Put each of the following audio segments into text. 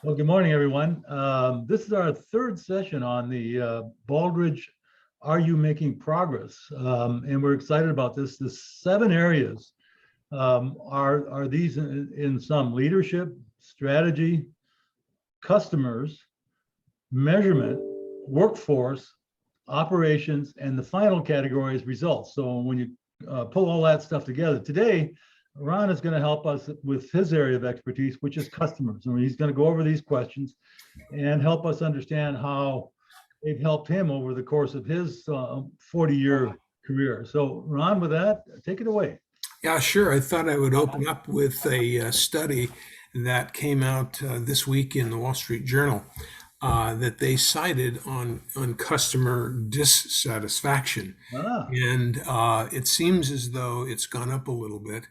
Well, good morning, everyone. This is our third session on the Baldrige Are You Making Progress? And we're excited about this. The 7 areas are these in some leadership, strategy, customers, measurement, workforce, operations, and the final category is results. So when you pull all that stuff together today, Ron is going to help us with his area of expertise, which is customers. And he's going to go over these questions and help us understand how they've helped him over the course of his 40-year career. So, Ron, with that, take it away. Yeah, sure. I thought I would open up with a study that came out this week in the Wall Street Journal that they cited on customer dissatisfaction. Ah, And it seems as though it's gone up a little bit.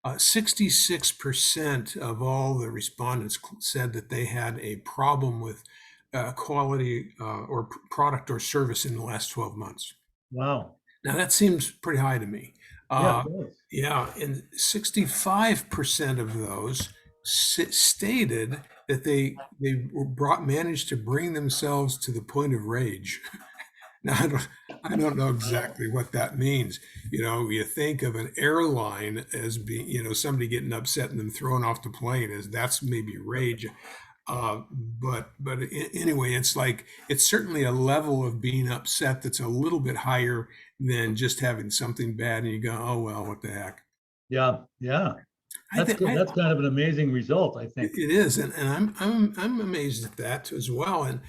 66% of all the respondents said that they had a problem with quality or product or service in the last 12 months. wow. Now that seems pretty high to me. Yeah, Uh, it does. yeah, and 65% of those stated that managed to bring themselves to the point of rage. Now I don't know exactly what that means. You think of an airline as being, somebody getting upset and then thrown off the plane as that's maybe rage. But anyway, it's certainly a level of being upset that's a little bit higher than just having something bad and you go, oh well, what the heck. Yeah, yeah. I That's think good. That's kind of an amazing result, I think. it is, and I'm amazed at that as well. And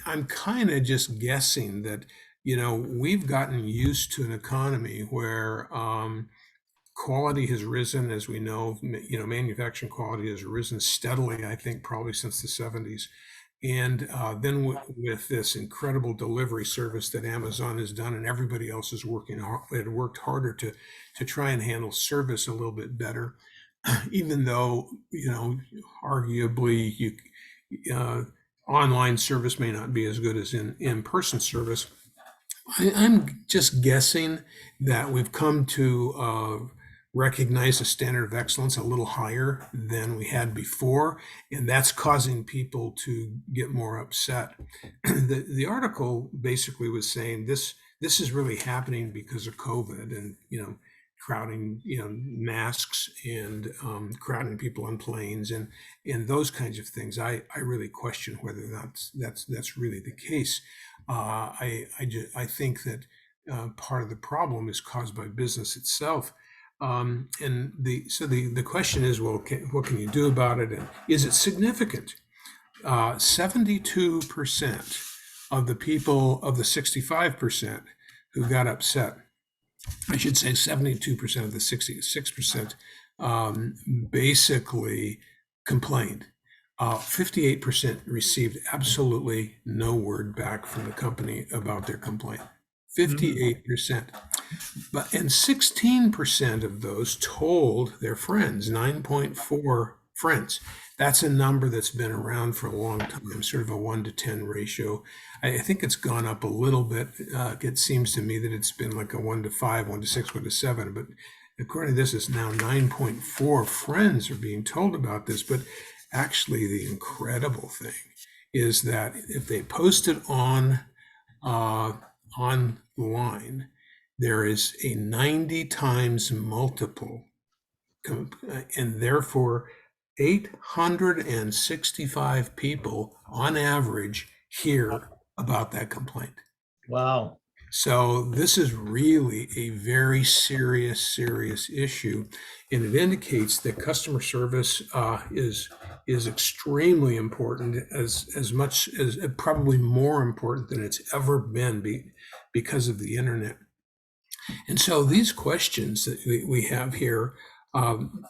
I'm kind of just guessing that we've gotten used to an economy where quality has risen, as we know. Manufacturing quality has risen steadily, I think, probably since the 70s. And then with this incredible delivery service that Amazon has done, and everybody else is worked harder to try and handle service a little bit better, even though arguably online service may not be as good as in-person service. I'm just guessing that we've come to recognize a standard of excellence a little higher than we had before, and that's causing people to get more upset. The article basically was saying this is really happening because of COVID and crowding, masks and crowding people on planes and those kinds of things. I really question whether that's really the case. I think that part of the problem is caused by business itself. And the question is, well, what can you do about it? And is it significant? 72% of the people of the 65% who got upset, I should say 72% of the 66% basically complained. 58% received absolutely no word back from the company about their complaint. 58%. And 16% of those told their friends, 9.4 friends. That's a number that's been around for a long time, sort of a 1 to 10 ratio. I think it's gone up a little bit. It seems to me that it's been like a 1 to 5, 1 to 6, 1 to 7. But according to this, it's now 9.4 friends are being told about this. But actually, the incredible thing is that if they post it online, there is a 90 times multiple, and therefore 865 people on average hear about that complaint. Wow. So this is really a very serious issue, and it indicates that customer service is extremely important, as much as probably more important than it's ever been because of the internet. And so these questions that we have here,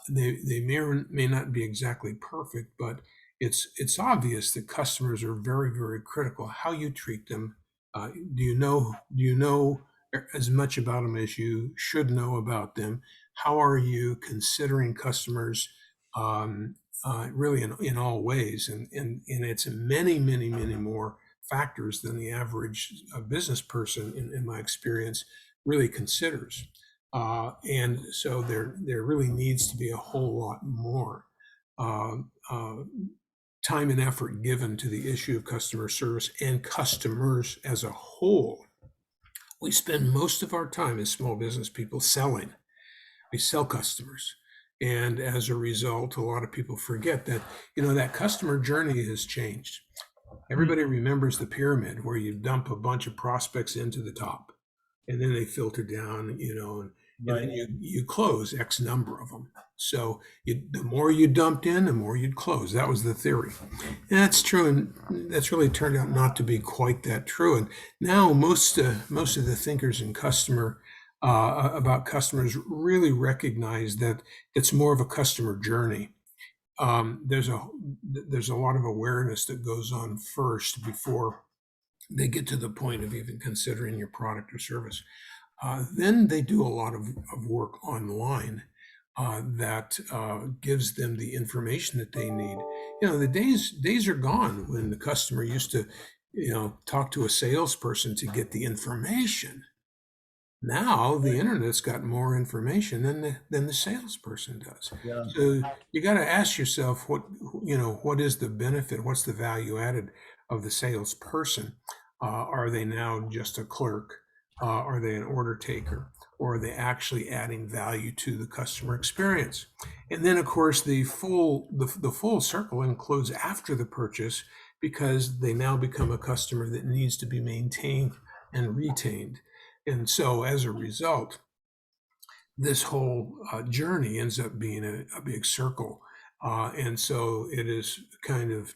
they may or may not be exactly perfect, but it's obvious that customers are very, very critical. How you treat them. Do you know as much about them as you should know about them? How are you considering customers really in all ways? And it's many, many, many more factors than the average business person, in my experience, really considers. And so there really needs to be a whole lot more uh, uh, time and effort given to the issue of customer service and customers as a whole. We spend most of our time as small business people selling. We sell customers. And as a result, a lot of people forget that, that customer journey has changed. Everybody remembers the pyramid where you dump a bunch of prospects into the top and then they filter down, and then you close X number of them. So the more you dumped in, the more you'd close. That was the theory. And that's true. And that's really turned out not to be quite that true. And now most of the thinkers in about customers really recognize that it's more of a customer journey. There's a lot of awareness that goes on first before they get to the point of even considering your product or service. Then they do a lot of work online that gives them the information that they need. The days are gone when the customer used to, talk to a salesperson to get the information. Now the internet's got more information than the salesperson does. Yeah. So you got to ask yourself what is the benefit? What's the value added of the salesperson? Are they now just a clerk? Are they an order taker? Or are they actually adding value to the customer experience? And then, of course, the full circle includes after the purchase, because they now become a customer that needs to be maintained and retained. And so as a result, this whole journey ends up being a big circle. And so it is kind of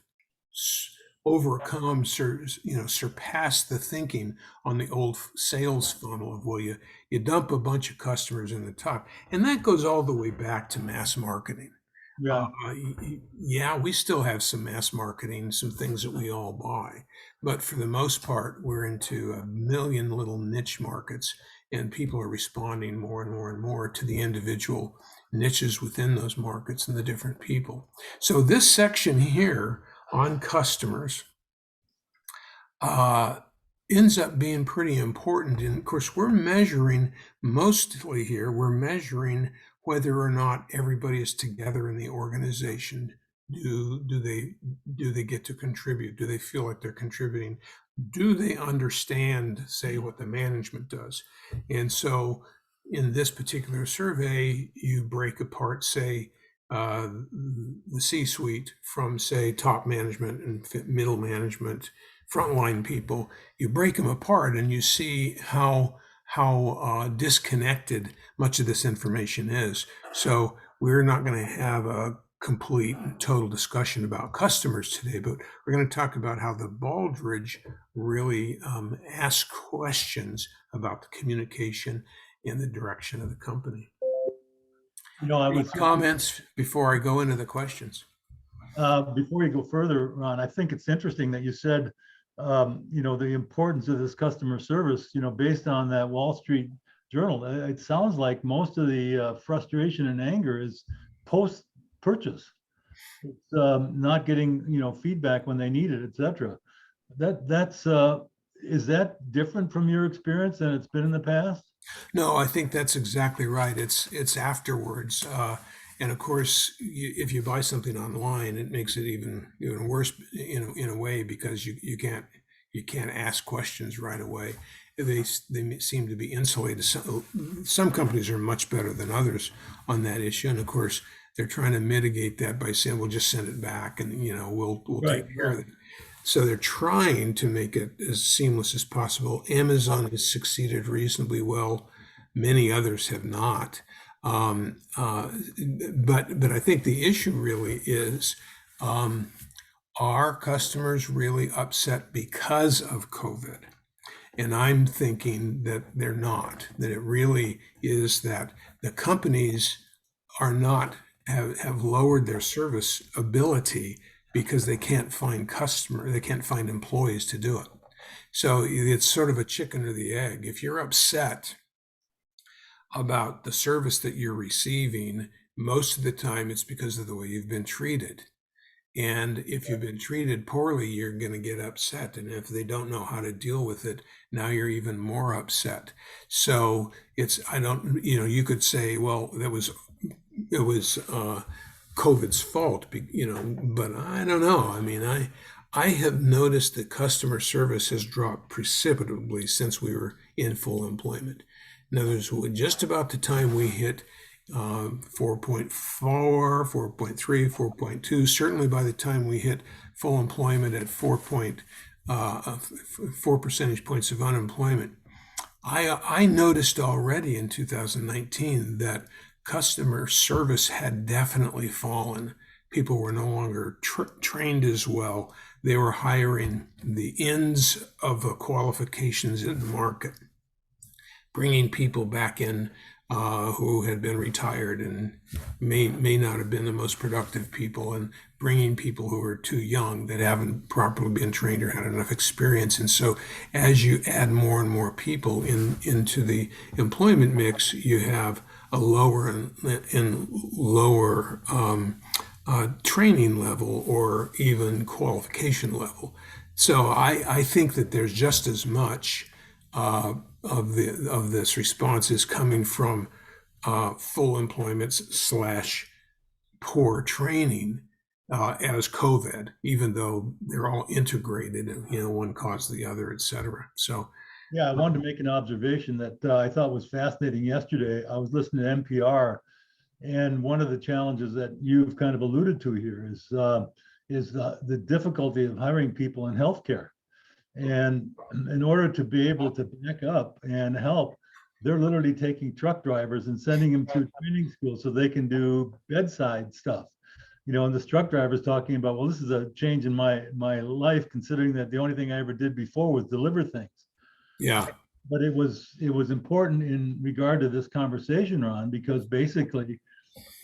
overcome, surpass the thinking on the old sales funnel of, well, you dump a bunch of customers in the top. And that goes all the way back to mass marketing. Yeah. We still have some mass marketing, some things that we all buy, but for the most part, we're into a million little niche markets, and people are responding more and more and more to the individual niches within those markets and the different people. So this section here on customers ends up being pretty important. And of course, we're measuring whether or not everybody is together in the organization. Do they get to contribute? Do they feel like they're contributing? Do they understand, say, what the management does? And so in this particular survey, you break apart, say, the C-suite from, say, top management and middle management, frontline people. You break them apart and you see how disconnected much of this information is. So we're not going to have a complete and total discussion about customers today, but we're going to talk about how the Baldrige really asks questions about the communication and the direction of the company. Any comments before I go into the questions? Before you go further, Ron, I think it's interesting that you said, the importance of this customer service, based on that Wall Street Journal. It sounds like most of the frustration and anger is post-purchase. It's not getting, feedback when they need it, etc. Is that different from your experience than it's been in the past? No, I think that's exactly right. It's afterwards. And of course, if you buy something online, it makes it even worse in a way, because you can't ask questions right away. They seem to be insulated. Some companies are much better than others on that issue, and of course, they're trying to mitigate that by saying, "We'll just send it back, and we'll take care of it." So they're trying to make it as seamless as possible. Amazon has succeeded reasonably well. Many others have not. But I think the issue really is, are customers really upset because of COVID? And I'm thinking that they're not, that it really is that the companies have lowered their service ability because they can't find employees to do it. So it's sort of a chicken or the egg. If you're upset about the service that you're receiving, most of the time it's because of the way you've been treated. And if you've been treated poorly, you're going to get upset. And if they don't know how to deal with it, now you're even more upset. So you could say, well, it was COVID's fault, but I don't know. I mean, I have noticed that customer service has dropped precipitously since we were in full employment. In other words, just about the time we hit 4.4, 4.3, 4.2, certainly by the time we hit full employment at 4 percentage points of unemployment, I noticed already in 2019 that customer service had definitely fallen. People were no longer trained as well. They were hiring the ends of the qualifications in the market, bringing people back in who had been retired and may not have been the most productive people, and bringing people who are too young that haven't properly been trained or had enough experience. And so as you add more and more people into the employment mix, you have a lower and lower training level or even qualification level. So I think that there's just as much of this response is coming from full employment / poor training as COVID, even though they're all integrated and one caused the other, et cetera. So yeah, I wanted to make an observation that I thought was fascinating yesterday. I was listening to NPR, and one of the challenges that you've kind of alluded to here is the difficulty of hiring people in healthcare. And in order to be able to back up and help, they're literally taking truck drivers and sending them through training school so they can do bedside stuff. And this truck driver is talking about, well, this is a change in my life, considering that the only thing I ever did before was deliver things. yeah, But it was important in regard to this conversation, Ron, because basically,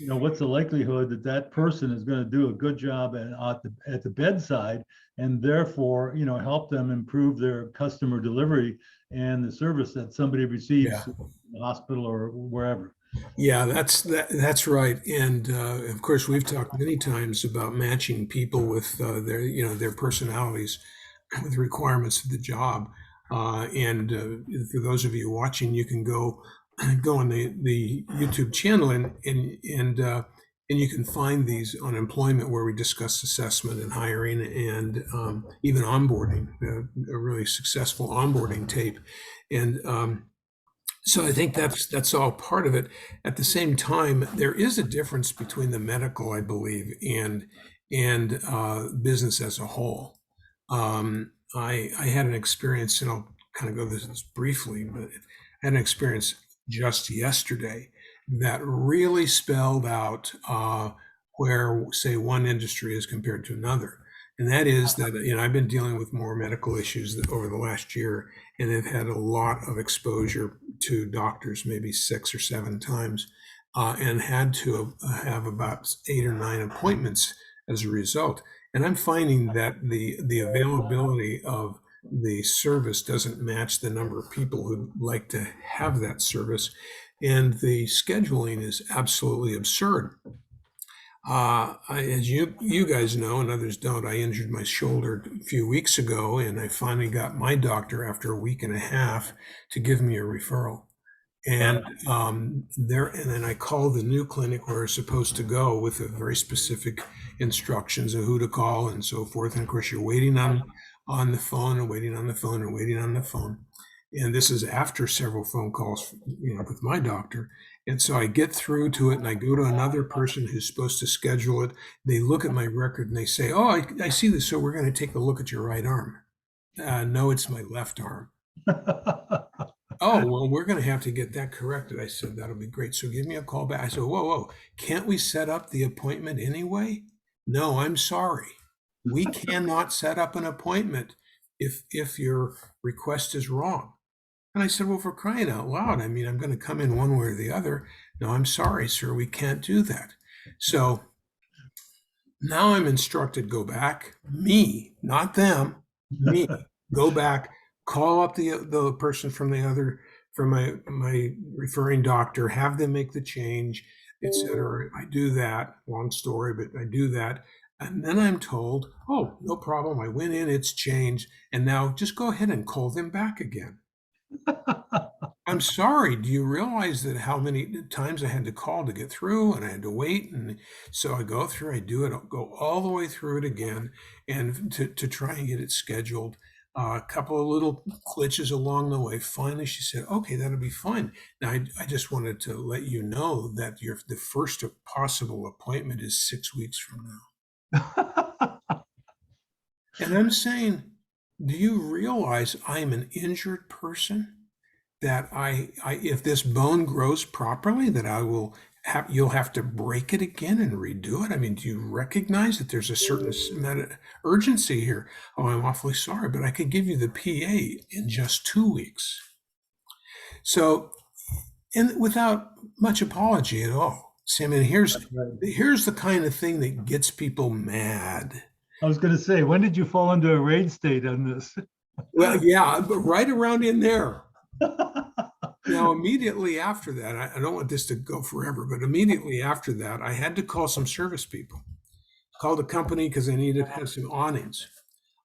what's the likelihood that that person is going to do a good job at the bedside, and therefore, help them improve their customer delivery and the service that somebody receives in the hospital or wherever. Yeah, that's right. And of course, we've talked many times about matching people with their personalities with requirements of the job. And for those of you watching, you can go on the YouTube channel and you can find these on employment, where we discuss assessment and hiring and even onboarding, a really successful onboarding tape. And so I think that's all part of it. At the same time, there is a difference between the medical, I believe, and business as a whole. I had an experience, and I'll kind of go this briefly, but I had an experience just yesterday that really spelled out where, say, one industry is compared to another. And that is that, I've been dealing with more medical issues over the last year, and have had a lot of exposure to doctors, maybe 6 or 7 times, and had to have about 8 or 9 appointments as a result. And I'm finding that the availability of the service doesn't match the number of people who like to have that service. And the scheduling is absolutely absurd. As you guys know, and others don't, I injured my shoulder a few weeks ago, and I finally got my doctor after a week and a half to give me a referral. And and then I called the new clinic where I was supposed to go with a very specific instructions of who to call and so forth. And of course, you're waiting on the phone and waiting on the phone and waiting on the phone. And this is after several phone calls, with my doctor. And so I get through to it, and I go to another person who's supposed to schedule it. They look at my record and they say, "Oh, I see this. So we're going to take a look at your right arm." No, it's my left arm. Oh, well, we're going to have to get that corrected. I said, that'll be great. So give me a call back. I said, whoa, can't we set up the appointment anyway? No, I'm sorry. We cannot set up an appointment if your request is wrong. And I said, well, for crying out loud, I'm going to come in one way or the other. No, I'm sorry, sir, we can't do that. So now I'm instructed, go back, me, not them, me, go back, call up the person from my referring doctor, have them make the change, etc. I do that, long story, but I do that. And then I'm told, oh, no problem, I went in, it's changed, and now just go ahead and call them back again. I'm sorry. Do you realize that how many times I had to call to get through and I had to wait? And so I go through, I do it, I'll go all the way through it again and to try and get it scheduled. A couple of little glitches along the way. Finally, she said, okay, that'll be fine. Now, I just wanted to let you know that the first possible appointment is 6 weeks from now. And I'm saying, do you realize I'm an injured person? That if this bone grows properly, that you'll have to break it again and redo it. I mean, do you recognize that there's a certain amount of urgency here? Oh, I'm awfully sorry, but I could give you the PA in just 2 weeks. So, and without much apology at all. See, I mean, here's the kind of thing that gets people mad. I was going to say, when did you fall into a rage state on this? Well, yeah, but right around in there. Now, immediately after that, I don't want this to go forever, but immediately after that, I had to call some service people. Called a company because I needed to have some awnings.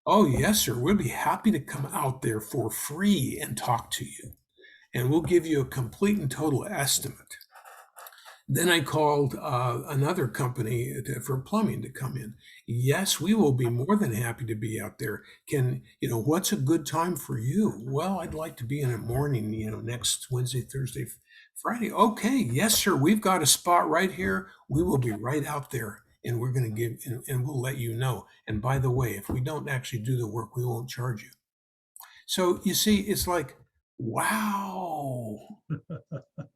Oh, yes, sir. We'll be happy to come out there for free and talk to you. And we'll give you a complete and total estimate. Then I called another company for plumbing to come in. Yes, we will be more than happy to be out there. What's a good time for you? Well, I'd like to be in the morning, next Wednesday, Thursday, Friday. Okay, yes, sir. We've got a spot right here. We will be right out there and we're going to and we'll let you know. And by the way, if we don't actually do the work, we won't charge you. So you see, it's like, wow.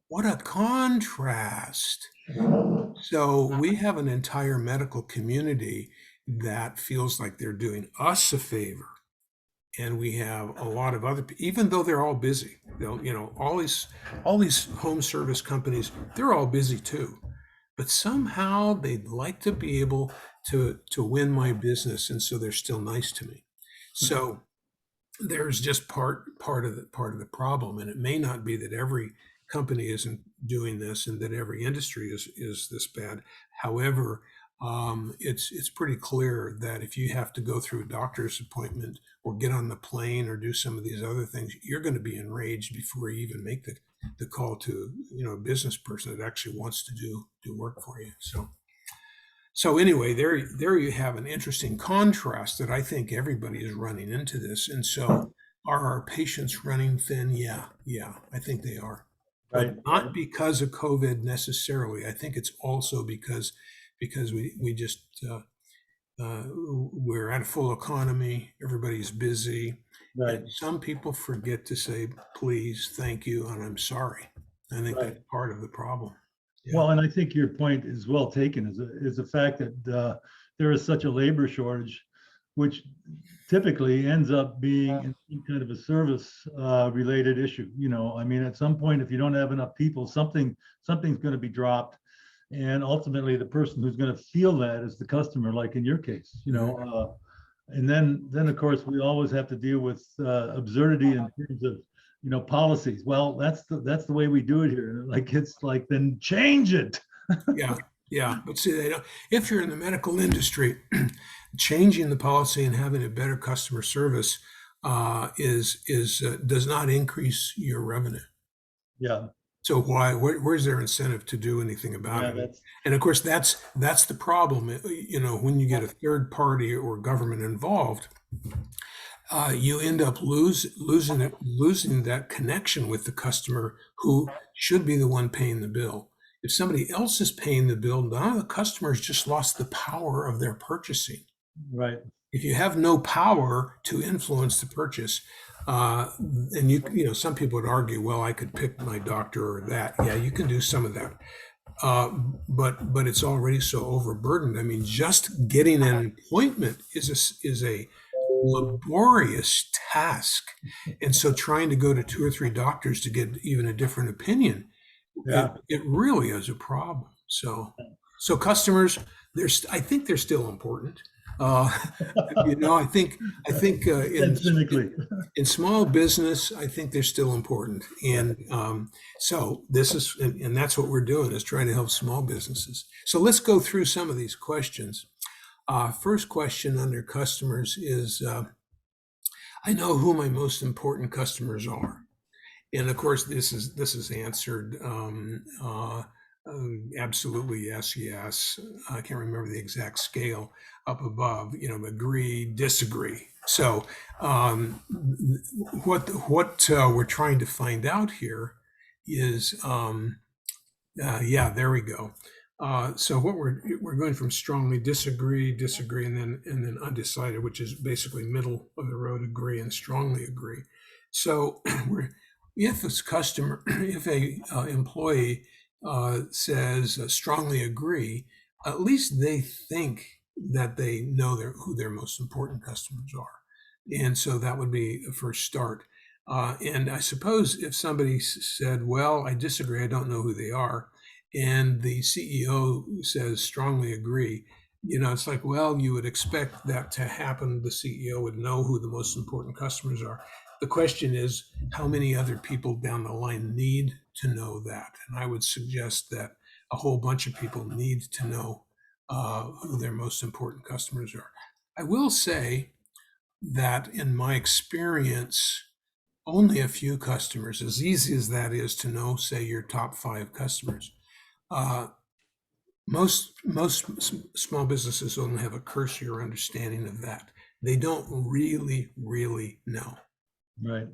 What a contrast. So we have an entire medical community that feels like they're doing us a favor. And we have a lot of other, even though they're all busy, all these home service companies, they're all busy too. But somehow they'd like to be able to win my business. And so they're still nice to me. So there's just part of the problem. And it may not be that every company isn't doing this and that every industry is this bad. However, it's pretty clear that if you have to go through a doctor's appointment or get on the plane or do some of these other things, you're going to be enraged before you even make the call to a business person that actually wants to do work for you. So anyway, there you have an interesting contrast that I think everybody is running into this. And so are our patients running thin? Yeah, I think they are. But not because of COVID necessarily. I think it's also because we just we're at a full economy. Everybody's busy. Right. And some people forget to say please, thank you, and I'm sorry. I think that's part of the problem. Yeah. Well, and I think your point is well taken. Is the fact that there is such a labor shortage, which typically ends up being some kind of a service related issue. I mean, at some point, if you don't have enough people, something's going to be dropped, and ultimately, the person who's going to feel that is the customer, like in your case. And then of course we always have to deal with absurdity in terms of policies. Well, that's the way we do it here. It's like, then change it. Yeah. But see, if you're in the medical industry, changing the policy and having a better customer service does not increase your revenue. Yeah. So where's their incentive to do anything about it? And of course, that's the problem. When you get a third party or government involved, you end up losing that connection with the customer who should be the one paying the bill. If somebody else is paying the bill, now the customer's just lost the power of their purchasing. Right. If you have no power to influence the purchase, and some people would argue, well, I could pick my doctor or that. Yeah, you can do some of that. But it's already so overburdened. I mean, just getting an appointment is a laborious task. And so trying to go to 2 or 3 doctors to get even a different opinion, it really is a problem. So customers, I think they're still important. I think in small business, I think they're still important. And so and that's what we're doing, is trying to help small businesses. So let's go through some of these questions. First question under customers is, I know who my most important customers are. And of course, this is answered absolutely yes, yes. I can't remember the exact scale up above. Agree, disagree. So what we're trying to find out here is yeah, there we go. So what we're going from strongly disagree, disagree, and then undecided, which is basically middle of the road, agree and strongly agree. So if this customer, if a employee says strongly agree, at least they think that they know who their most important customers are, and so that would be a first start. And I suppose if somebody said, "Well, I disagree. I don't know who they are," and the CEO says strongly agree, it's like, well, you would expect that to happen. The CEO would know who the most important customers are. The question is, how many other people down the line need to know that? And I would suggest that a whole bunch of people need to know who their most important customers are. I will say that in my experience, only a few customers, as easy as that is to know, say your top 5 customers, uh, most small businesses only have a cursory understanding of that. They don't really know. Right.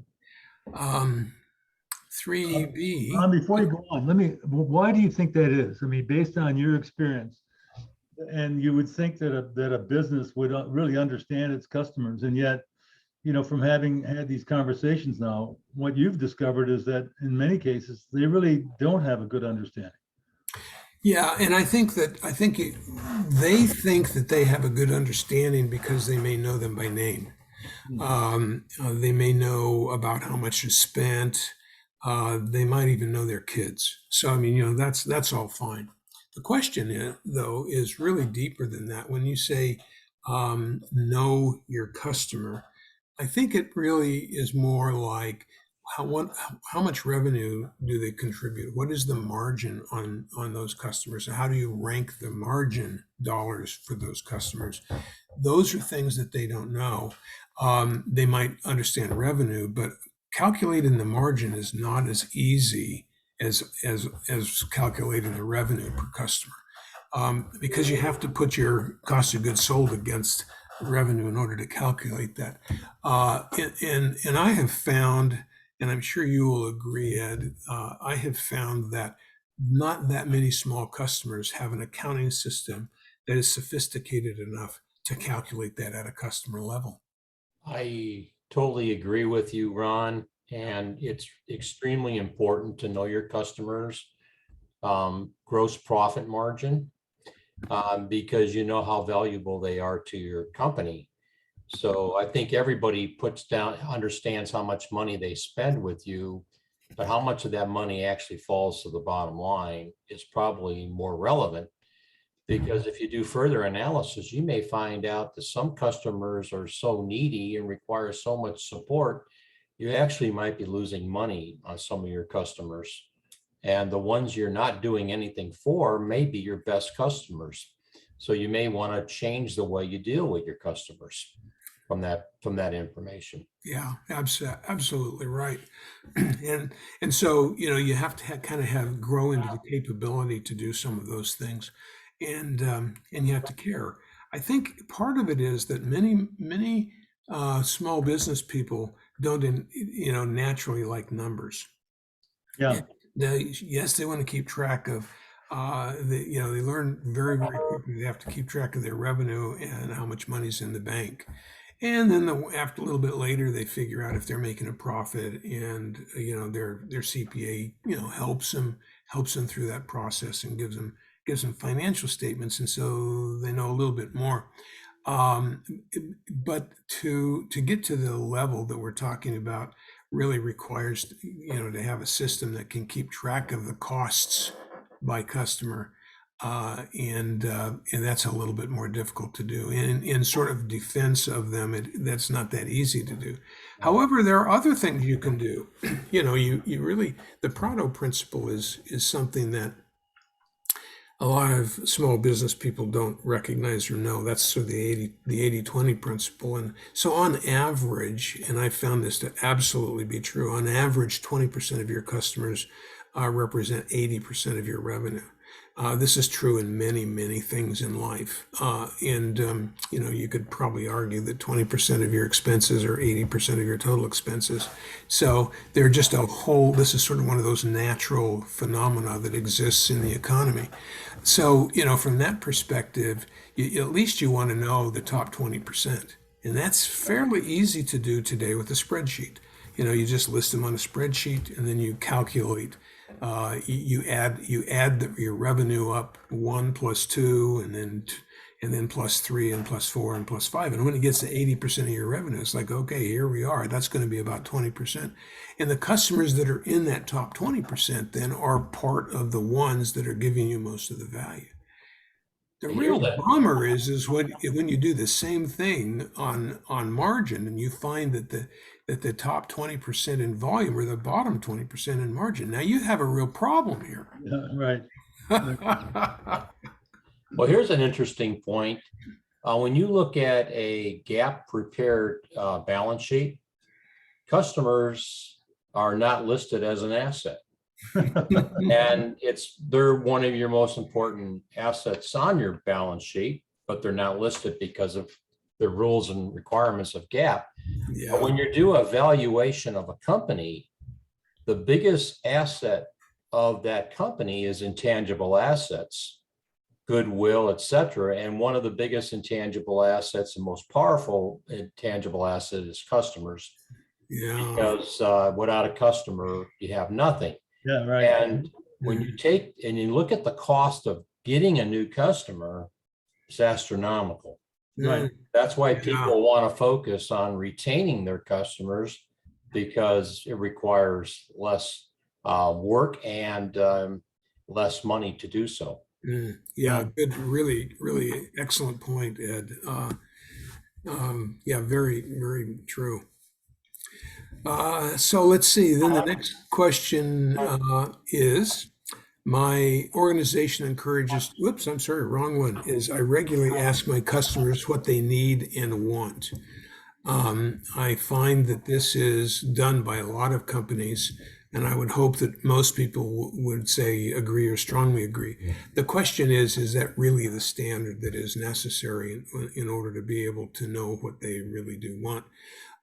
3B. Before you go on, why do you think that is? I mean, based on your experience, and you would think that a business would really understand its customers, and yet, from having had these conversations now, what you've discovered is that in many cases, they really don't have a good understanding. Yeah, and I think they think that they have a good understanding because they may know them by name. They may know about how much is spent. They might even know their kids. So I mean, that's all fine. The question is, though, is really deeper than that. When you say know your customer, I think it really is more like how much revenue do they contribute? What is the margin on those customers? How do you rank the margin dollars for those customers? Those are things that they don't know. They might understand revenue, but calculating the margin is not as easy as calculating the revenue per customer, because you have to put your cost of goods sold against revenue in order to calculate that. And I have found, and I'm sure you will agree, Ed, I have found that not that many small customers have an accounting system that is sophisticated enough to calculate that at a customer level. I totally agree with you, Ron. And it's extremely important to know your customers' gross profit margin, because you know how valuable they are to your company. So I think everybody understands how much money they spend with you, but how much of that money actually falls to the bottom line is probably more relevant. Because if you do further analysis, you may find out that some customers are so needy and require so much support, you actually might be losing money on some of your customers. And the ones you're not doing anything for may be your best customers. So you may want to change the way you deal with your customers from that information. Yeah, absolutely right. And so you have to kind of grow into the capability to do some of those things, and you have to care. I think part of it is that many small business people don't naturally like numbers. Yeah. Yes, they want to keep track of. They learn very quickly. They have to keep track of their revenue and how much money's in the bank. And then after a little bit later, they figure out if they're making a profit, and their CPA helps them through that process and gives them financial statements, and so they know a little bit more. But to get to the level that we're talking about really requires to have a system that can keep track of the costs by customer. And that's a little bit more difficult to do. In sort of defense of them, that's not that easy to do. However, there are other things you can do. You really, the Pareto principle is something that a lot of small business people don't recognize or know. That's sort of the 80-20 principle. And so on average, and I found this to absolutely be true, on average, 20% of your customers represent 80% of your revenue. This is true in many, many things in life. You could probably argue that 20% of your expenses are 80% of your total expenses. So they're just this is sort of one of those natural phenomena that exists in the economy. So, from that perspective, at least you want to know the top 20%. And that's fairly easy to do today with a spreadsheet. You just list them on a spreadsheet and then you calculate. You add your revenue up 1 plus 2 and then plus 3 and plus 4 and plus 5. And when it gets to 80% of your revenue, it's like, okay, here we are. That's going to be about 20%. And the customers that are in that top 20% then are part of the ones that are giving you most of the value. The real bummer is when you do the same thing on margin and you find that the top 20% in volume or the bottom 20% in margin. Now you have a real problem here. Yeah, right. Well, here's an interesting point. When you look at a GAAP prepared balance sheet, customers are not listed as an asset. And they're one of your most important assets on your balance sheet, but they're not listed because of the rules and requirements of GAAP. Yeah. But when you do a valuation of a company, the biggest asset of that company is intangible assets, goodwill, etc. And one of the biggest intangible assets and most powerful intangible asset is customers. Yeah. Because without a customer, you have nothing. Yeah, right. And when you take and you look at the cost of getting a new customer, it's astronomical. Right. That's why people want to focus on retaining their customers, because it requires less work and less money to do so. Yeah, good, really, really excellent point, Ed. Yeah, very, very true. So let's see. Then the next question is, my organization encourages, whoops, I'm sorry, wrong one, is I regularly ask my customers what they need and want. I find that this is done by a lot of companies, and I would hope that most people would say agree or strongly agree. The question is that really the standard that is necessary in order to be able to know what they really do want?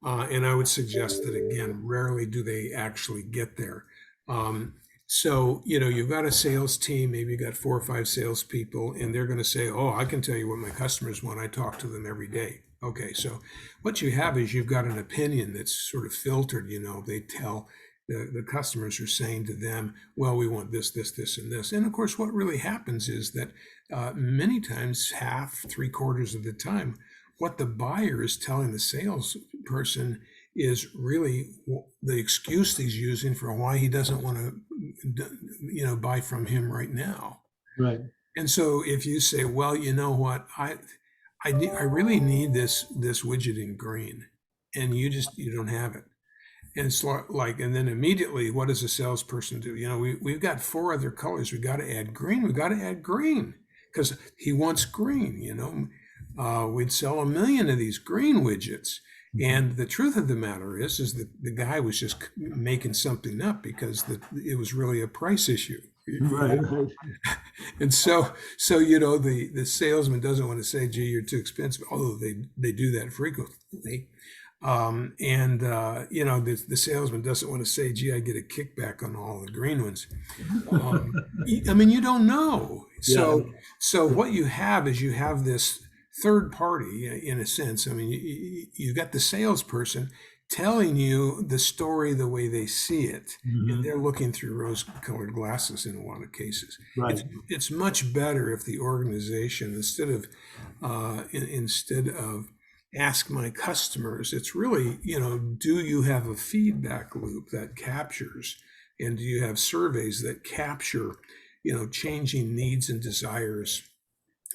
And I would suggest that, again, rarely do they actually get there. So, you've got a sales team, maybe you've got 4 or 5 salespeople, and they're going to say, oh, I can tell you what my customers want. I talk to them every day. Okay, so what you have is you've got an opinion that's sort of filtered. They tell the customers are saying to them, well, we want this, this, this, and this. And of course, what really happens is that many times, half, 3/4 of the time, what the buyer is telling the salesperson is really the excuse he's using for why he doesn't want to, buy from him right now. Right. And so if you say, well, you know what, I really need this widget in green, and you don't have it. And it's like, and then immediately, what does a salesperson do? We've got 4 other colors. We got to add green. We got to add green because he wants green. We'd sell 1 million of these green widgets. And the truth of the matter is that the guy was just making something up because it was really a price issue. Right. And so the salesman doesn't want to say, gee, you're too expensive, although they do that frequently. The salesman doesn't want to say, gee, I get a kickback on all the green ones. You don't know. So what you have is this third party, in a sense. You've got the salesperson telling you the story the way they see it, and they're looking through rose-colored glasses in a lot of cases. Right. It's much better if the organization, instead of ask my customers, it's really, do you have a feedback loop that captures, and do you have surveys that capture, changing needs and desires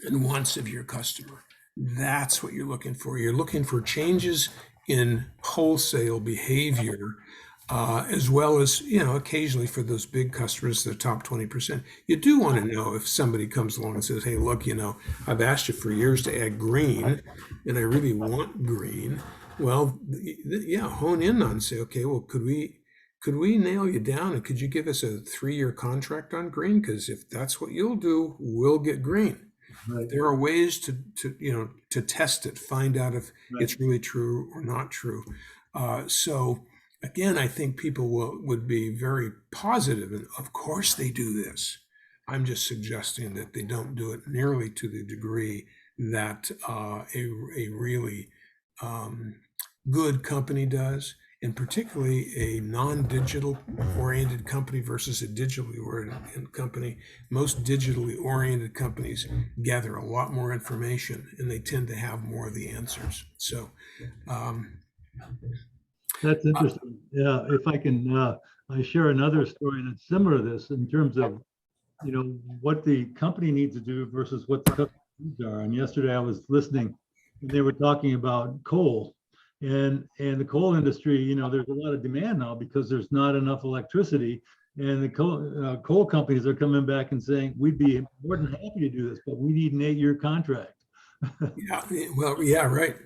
and wants of your customer? That's what you're looking for. You're looking for changes in wholesale behavior as well as, occasionally for those big customers, the top 20%. You do want to know if somebody comes along and says, hey, look, I've asked you for years to add green, and I really want green. Well, yeah, hone in on, say, okay, well, could we nail you down, and could you give us a 3-year contract on green? Because if that's what you'll do, we'll get green. Right. There are ways to test it, find out if Right. it's really true or not true. So again, I think people would be very positive, and of course they do this. I'm just suggesting that they don't do it nearly to the degree that a really good company does, and particularly a non-digital oriented company versus a digitally oriented company. Most digitally oriented companies gather a lot more information, and they tend to have more of the answers. So That's interesting. Yeah, if I can, I share another story that's similar to this in terms of, what the company needs to do versus what the customer needs are. And yesterday I was listening, and they were talking about coal, and the coal industry. There's a lot of demand now because there's not enough electricity, and the coal companies are coming back and saying we'd be more than happy to do this, but we need an 8-year contract. yeah, well, yeah, right.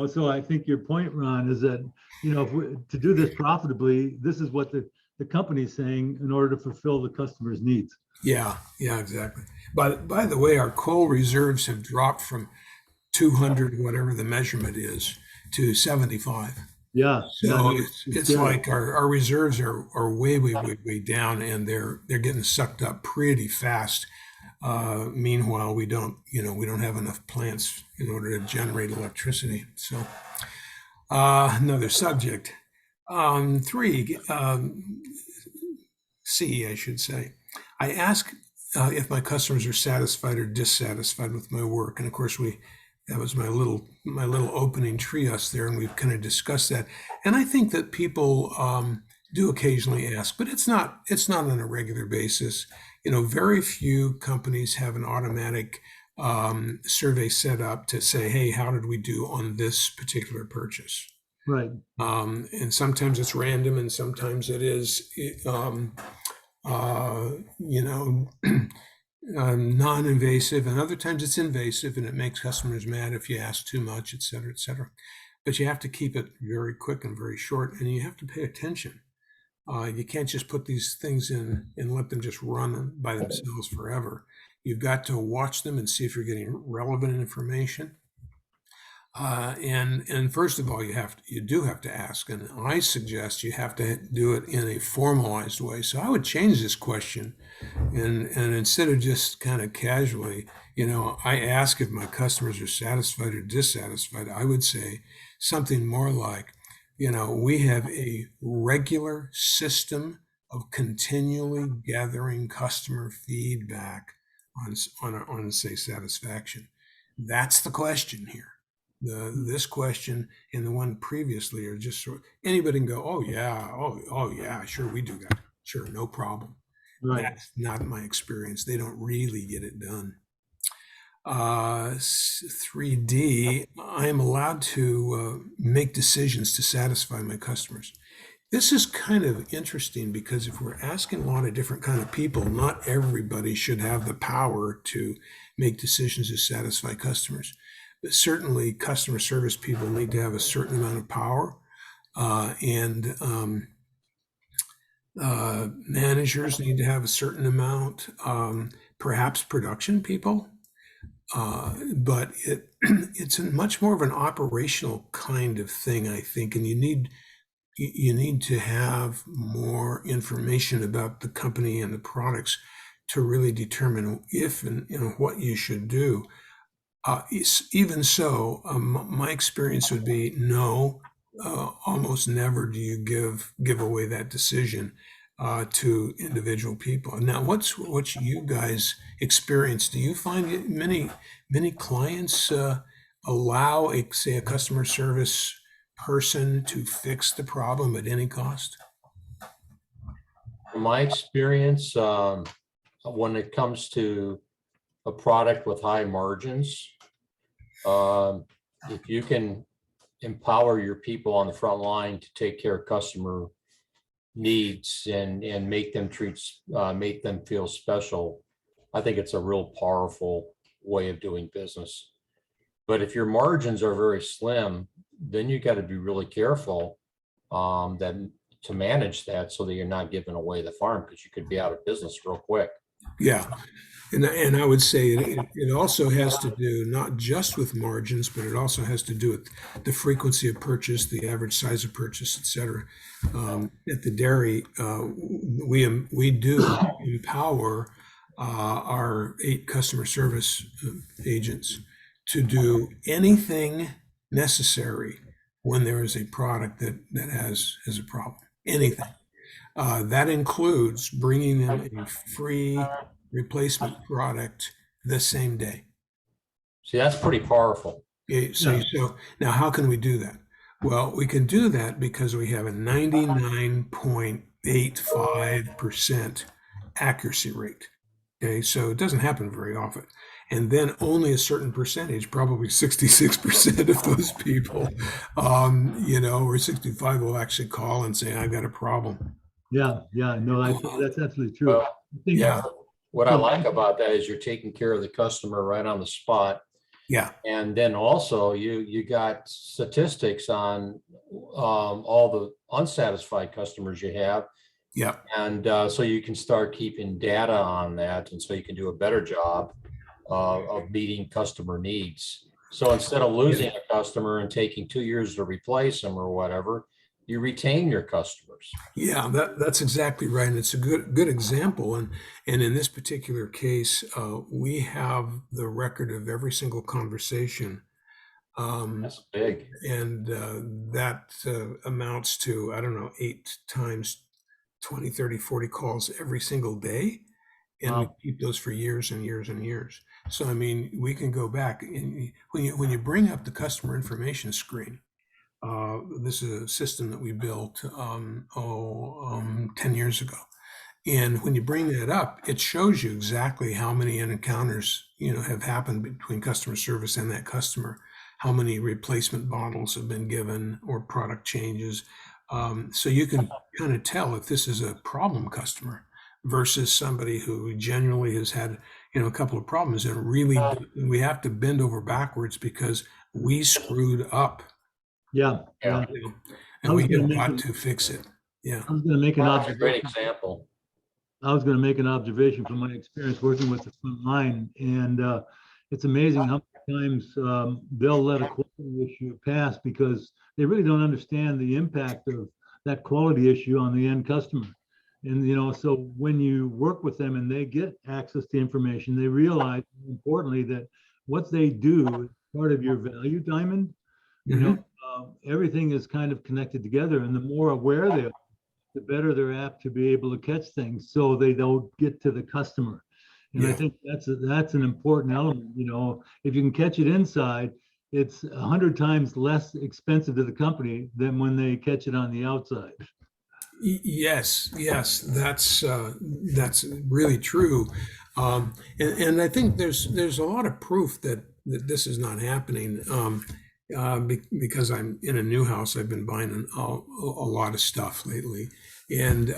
So I think your point, Ron, is that, to do this profitably, this is what the company's saying in order to fulfill the customer's needs. Yeah, exactly. But by the way, our coal reserves have dropped from 200, whatever the measurement is, to 75. Yeah. So Yeah, it's like our reserves are way down, and they're getting sucked up pretty fast. Meanwhile, we don't have enough plants in order to generate electricity. So another subject. 3, C, I should say. I ask if my customers are satisfied or dissatisfied with my work, and of course that was my little opening treatise there, and we've kind of discussed that. And I think that people do occasionally ask, but it's not on a regular basis. Very few companies have an automatic survey set up to say, hey, how did we do on this particular purchase? right. And sometimes it's random, and sometimes it is non-invasive, and other times it's invasive, and it makes customers mad if you ask too much, et cetera, et cetera. But you have to keep it very quick and very short, and you have to pay attention. You can't just put these things in and let them just run by themselves forever. You've got to watch them and see if you're getting relevant information. And first of all, you do have to ask, and I suggest you have to do it in a formalized way. So I would change this question, and instead of just kind of casually, I ask if my customers are satisfied or dissatisfied. I would say something more like, we have a regular system of continually gathering customer feedback on say satisfaction. That's the question here. This question and the one previously are just anybody can go, oh yeah, sure, we do that, sure, no problem. Right. That's not my experience. They don't really get it done. 3D, I am allowed to make decisions to satisfy my customers. This is kind of interesting because if we're asking a lot of different kind of people, not everybody should have the power to make decisions to satisfy customers. But certainly customer service people need to have a certain amount of power, and managers need to have a certain amount, perhaps production people. But it's much more of an operational kind of thing, I think, and you need to have more information about the company and the products to really determine if and what you should do. Even so, my experience would be no. Almost never do you give away that decision to individual people. Now, what's you guys experience? Do you find many clients allow a customer service person to fix the problem at any cost? From my experience, when it comes to a product with high margins, if you can empower your people on the front line to take care of customer needs and make them make them feel special, I think it's a real powerful way of doing business. But if your margins are very slim, then you got to be really careful that to manage that so that you're not giving away the farm, because you could be out of business real quick. Yeah. And I would say it also has to do not just with margins, but it also has to do with the frequency of purchase, the average size of purchase, et cetera. At the dairy, we do empower our 8 customer service agents to do anything necessary when there is a product that has a problem. Anything. That includes bringing them a free replacement product the same day. See, that's pretty powerful. So now how can we do that? Well, we can do that because we have a 99.85% accuracy rate. Okay, so it doesn't happen very often. And then only a certain percentage, probably 66% of those people, or 65 will actually call and say, I've got a problem. Yeah, no, that's absolutely true. Well, yeah. What I like about that is you're taking care of the customer right on the spot. Yeah. And then also you got statistics on all the unsatisfied customers you have. Yeah. And so you can start keeping data on that. And so you can do a better job of meeting customer needs. So instead of losing a customer and taking 2 years to replace them or whatever, you retain your customers. Yeah, that's exactly right. And it's a good example. And in this particular case, we have the record of every single conversation. That's big. And that amounts to, I don't know, 8 times 20, 30, 40 calls every single day. And we keep those for years and years and years. So, I mean, we can go back. And when you bring up the customer information screen, this is a system that we built 10 years ago. And when you bring that up, it shows you exactly how many encounters have happened between customer service and that customer, how many replacement bottles have been given or product changes. So you can kind of tell if this is a problem customer versus somebody who genuinely has had a couple of problems, and really we have to bend over backwards because we screwed up. Yeah. And we have got to fix it. Yeah. I was going to make That's a great example. I was going to make an observation from my experience working with the front line, and it's amazing how many times they'll let a quality issue pass because they really don't understand the impact of that quality issue on the end customer. And so when you work with them and they get access to information, they realize, importantly, that what they do is part of your value diamond. Everything is kind of connected together, and the more aware they are, the better they're apt to be able to catch things so they don't get to the customer. And I think that's an important element. If you can catch it inside, it's 100 times less expensive to the company than when they catch it on the outside. Yes, that's really true. And I think there's a lot of proof that this is not happening. Because I'm in a new house, I've been buying a lot of stuff lately, and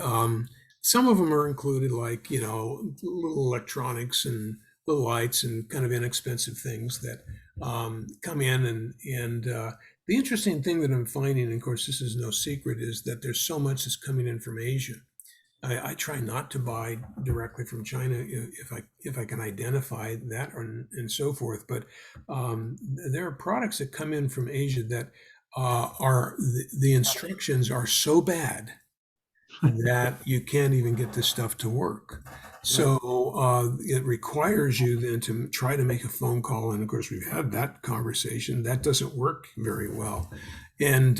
some of them are included, like little electronics and little lights and kind of inexpensive things that come in. And the interesting thing that I'm finding, and of course this is no secret, is that there's so much that's coming in from Asia. I try not to buy directly from China if I can identify that and so forth. But there are products that come in from Asia that are the instructions are so bad that you can't even get this stuff to work. So it requires you then to try to make a phone call. And of course, we've had that conversation. That doesn't work very well. And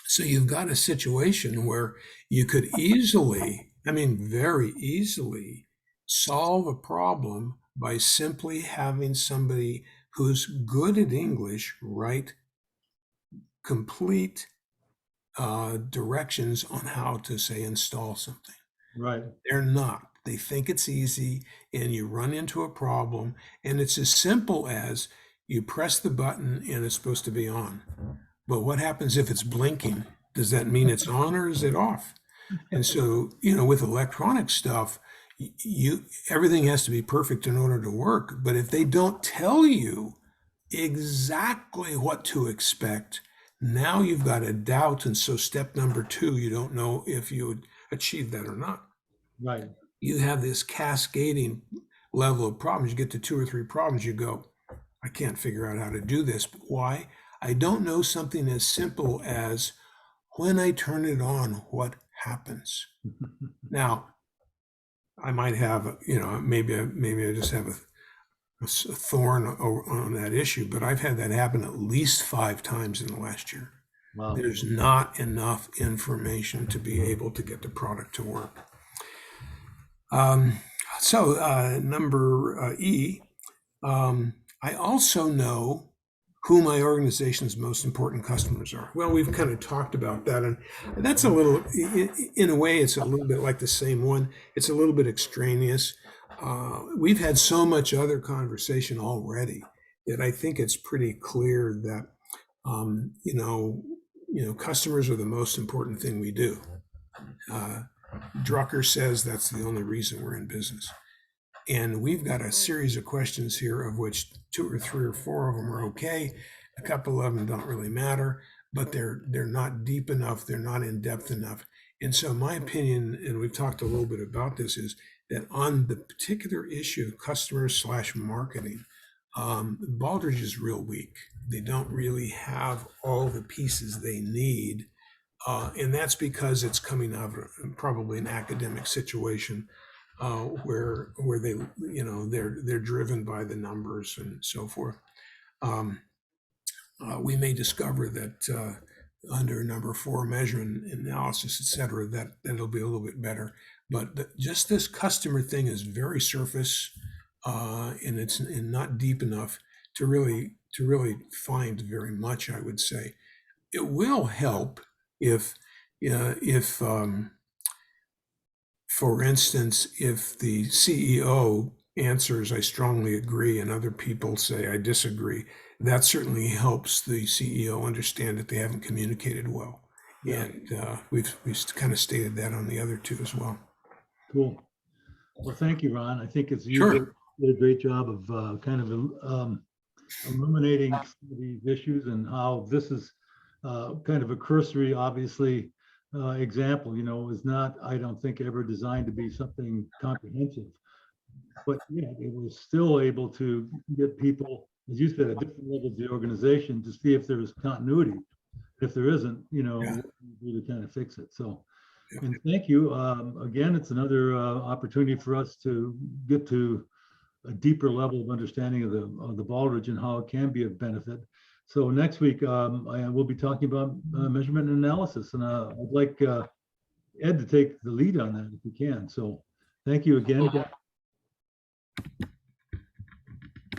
so you've got a situation where you could easily, very easily, solve a problem by simply having somebody who's good at English write complete directions on how to, say, install something. Right. They're not. They think it's easy, and you run into a problem, and it's as simple as you press the button and it's supposed to be on. But what happens if it's blinking? Does that mean it's on or is it off? And so, with electronic stuff, everything has to be perfect in order to work. But if they don't tell you exactly what to expect, now you've got a doubt. And so step number 2, you don't know if you would achieve that or not. Right. You have this cascading level of problems. You get to 2 or 3 problems, you go, I can't figure out how to do this. But why? I don't know something as simple as, when I turn it on, what happens? Now, I might have, maybe I just have a thorn on that issue, but I've had that happen at least 5 times in the last year. Wow. There's not enough information to be able to get the product to work. So number E, I also know who my organization's most important customers are. Well, we've kind of talked about that, and that's a little, in a way, it's a little bit like the same one. It's a little bit extraneous. We've had so much other conversation already that I think it's pretty clear that, customers are the most important thing we do. Drucker says that's the only reason we're in business. And we've got a series of questions here, of which 2 or 3 or 4 of them are okay. A couple of them don't really matter, but they're not deep enough. They're not in depth enough. And so my opinion, and we've talked a little bit about this, is that on the particular issue of customers/marketing, Baldrige is real weak. They don't really have all the pieces they need. And that's because it's coming out of probably an academic situation, where they, they're driven by the numbers and so forth. We may discover that under number 4, measurement, analysis, etc., that'll be a little bit better. But just this customer thing is very surface, and it's not deep enough to really find very much, I would say. It will help if for instance, if the CEO answers, I strongly agree, and other people say, I disagree, that certainly helps the CEO understand that they haven't communicated well. Yeah. And we've kind of stated that on the other 2 as well. Cool. Well, thank you, Ron. I think you did a great job of kind of illuminating some of these issues and how this is kind of a cursory, obviously, example, is not, I don't think, ever designed to be something comprehensive. But yeah, it was still able to get people, as you said, at different levels of the organization to see if there was continuity. If there isn't, what to kind of fix it. So, and thank you. Again, it's another opportunity for us to get to a deeper level of understanding of the Baldrige and how it can be of benefit. So next week, I will be talking about measurement and analysis, and I'd like Ed to take the lead on that if you can. So thank you again.